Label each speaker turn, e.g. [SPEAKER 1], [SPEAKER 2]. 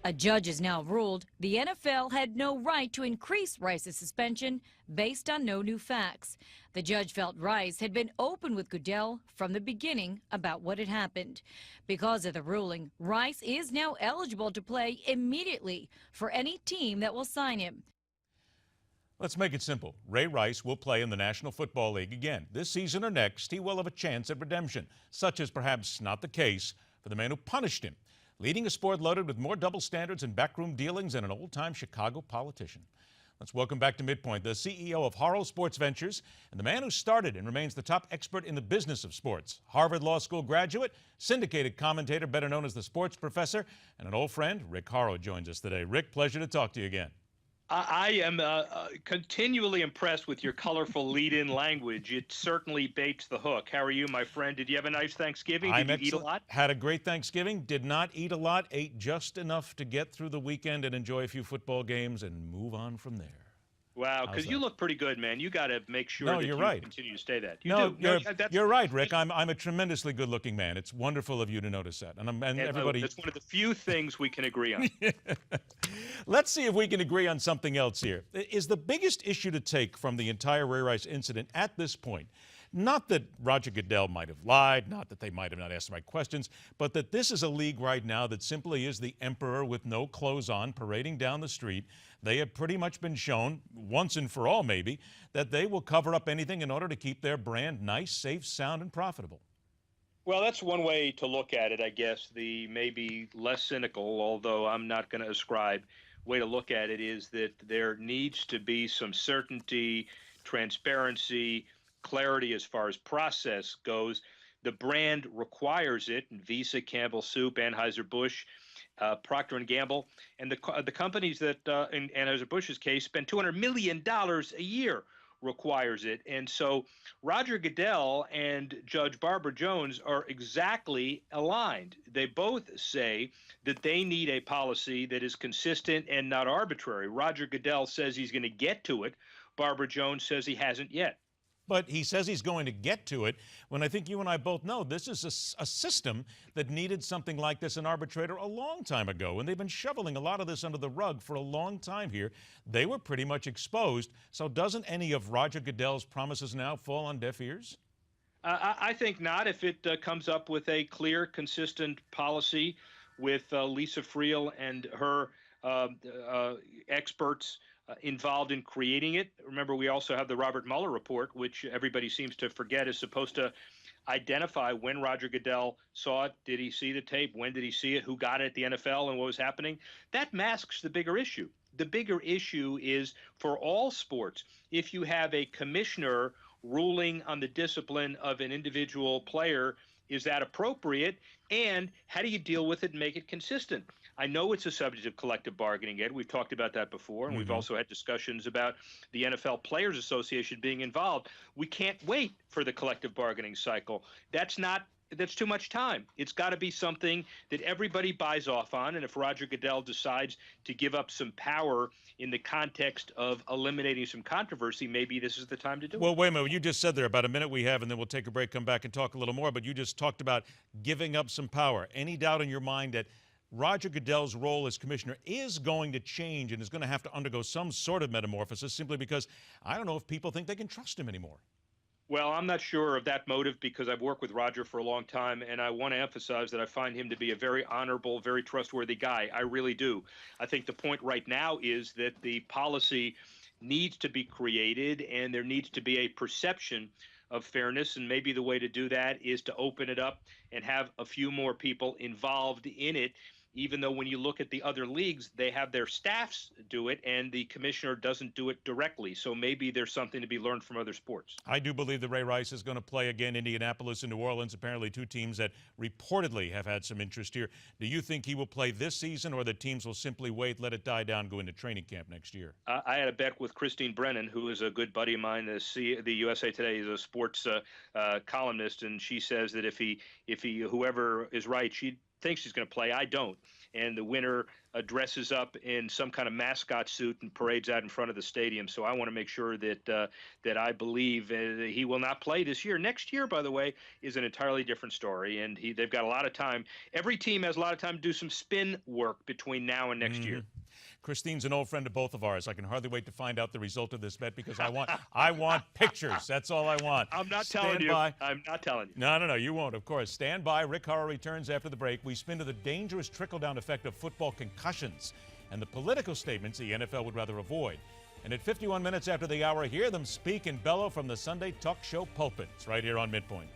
[SPEAKER 1] A judge has now ruled the NFL had no right to increase Rice's suspension based on no new facts. The judge felt Rice had been open with Goodell from the beginning about what had happened. Because of the ruling, Rice is now eligible to play immediately for any team that will sign him.
[SPEAKER 2] Let's make it simple. Ray Rice will play in the National Football League again. This season or next, he will have a chance at redemption, such as perhaps not the case for the man who punished him, leading a sport loaded with more double standards and backroom dealings than an old-time Chicago politician. Let's welcome back to MidPoint the CEO of Horrow Sports Ventures and the man who started and remains the top expert in the business of sports, Harvard Law School graduate, syndicated commentator, better known as the sports professor, and an old friend. Rick Horrow joins us today. Rick, pleasure to talk to you again.
[SPEAKER 3] I am continually impressed with your colorful lead-in language. It certainly baits the hook. How are you, my friend? Did you have a nice Thanksgiving? Did you eat a lot?
[SPEAKER 2] Had a great Thanksgiving. Did not eat a lot. Ate just enough to get through the weekend and enjoy a few football games and move on from there.
[SPEAKER 3] Wow, because you look pretty good, man. You got to make sure that you continue to stay that.
[SPEAKER 2] You're right, Rick. I'm a tremendously good-looking man. It's wonderful of you to notice that. And everybody.
[SPEAKER 3] That's one of the few things we can agree on.
[SPEAKER 2] Let's see if we can agree on something else here. Is the biggest issue to take from the entire Ray Rice incident at this point, not that Roger Goodell might have lied, not that they might have not asked the right questions, but that this is a league right now that simply is the emperor with no clothes on parading down the street? They have pretty much been shown, once and for all maybe, that they will cover up anything in order to keep their brand nice, safe, sound, and profitable.
[SPEAKER 3] Well, that's one way to look at it, I guess. The maybe less cynical, although I'm not going to ascribe, way to look at it is that there needs to be some certainty, transparency, clarity as far as process goes. The brand requires it. Visa, Campbell Soup, Anheuser-Busch, Procter & Gamble, and the companies that, in Anheuser-Busch's case, spend $200 million a year requires it. And so Roger Goodell and Judge Barbara Jones are exactly aligned. They both say that they need a policy that is consistent and not arbitrary. Roger Goodell says he's going to get to it. Barbara Jones says he hasn't yet.
[SPEAKER 2] But he says he's going to get to it when I think you and I both know this is a system that needed something like this, an arbitrator, a long time ago. And they've been shoveling a lot of this under the rug for a long time here. They were pretty much exposed. So doesn't any of Roger Goodell's promises now fall on deaf ears?
[SPEAKER 3] I think not. If it comes up with a clear, consistent policy with Lisa Friel and her experts involved in creating it. Remember, we also have the Robert Mueller report, which everybody seems to forget is supposed to identify when Roger Goodell saw it. Did he see the tape? When did he see it? Who got it at the NFL and what was happening? That masks the bigger issue. The bigger issue is for all sports, if you have a commissioner ruling on the discipline of an individual player, is that appropriate? And how do you deal with it and make it consistent? I know it's a subject of collective bargaining, Ed. We've talked about that before, and we've also had discussions about the NFL Players Association being involved. We can't wait for the collective bargaining cycle. That's too much time. It's got to be something that everybody buys off on, and if Roger Goodell decides to give up some power in the context of eliminating some controversy, maybe this is the time to do it.
[SPEAKER 2] Well, wait a minute. You just said there about a minute we have, and then we'll take a break, come back and talk a little more, but you just talked about giving up some power. Any doubt in your mind that Roger Goodell's role as commissioner is going to change and is going to have to undergo some sort of metamorphosis simply because I don't know if people think they can trust him anymore?
[SPEAKER 3] Well, I'm not sure of that motive because I've worked with Roger for a long time, and I want to emphasize that I find him to be a very honorable, very trustworthy guy. I really do. I think the point right now is that the policy needs to be created, and there needs to be a perception of fairness, and maybe the way to do that is to open it up and have a few more people involved in it, even though when you look at the other leagues, they have their staffs do it, and the commissioner doesn't do it directly. So maybe there's something to be learned from other sports.
[SPEAKER 2] I do believe that Ray Rice is going to play again, Indianapolis and New Orleans, apparently two teams that reportedly have had some interest here. Do you think he will play this season, or the teams will simply wait, let it die down, go into training camp next year?
[SPEAKER 3] I had a bet with Christine Brennan, who is a good buddy of mine. The USA Today is a sports columnist, and she says that if whoever is right, she thinks he's going to play. I don't. and the winner dresses up in some kind of mascot suit and parades out in front of the stadium. So I want to make sure that I believe that he will not play this year. Next year, by the way, is an entirely different story, and they've got a lot of time. Every team has a lot of time to do some spin work between now and next year.
[SPEAKER 2] Christine's an old friend of both of ours. I can hardly wait to find out the result of this bet because I want pictures. That's all I want.
[SPEAKER 3] I'm not
[SPEAKER 2] Stand
[SPEAKER 3] telling you.
[SPEAKER 2] by.
[SPEAKER 3] I'm not telling you.
[SPEAKER 2] No, you won't, of course. Stand by. Rick Horrow returns after the break. We spin to the dangerous trickle-down effect of football concussions and the political statements the NFL would rather avoid. And at 51 minutes after the hour, hear them speak and bellow from the Sunday talk show pulpit. It's right here on MidPoint.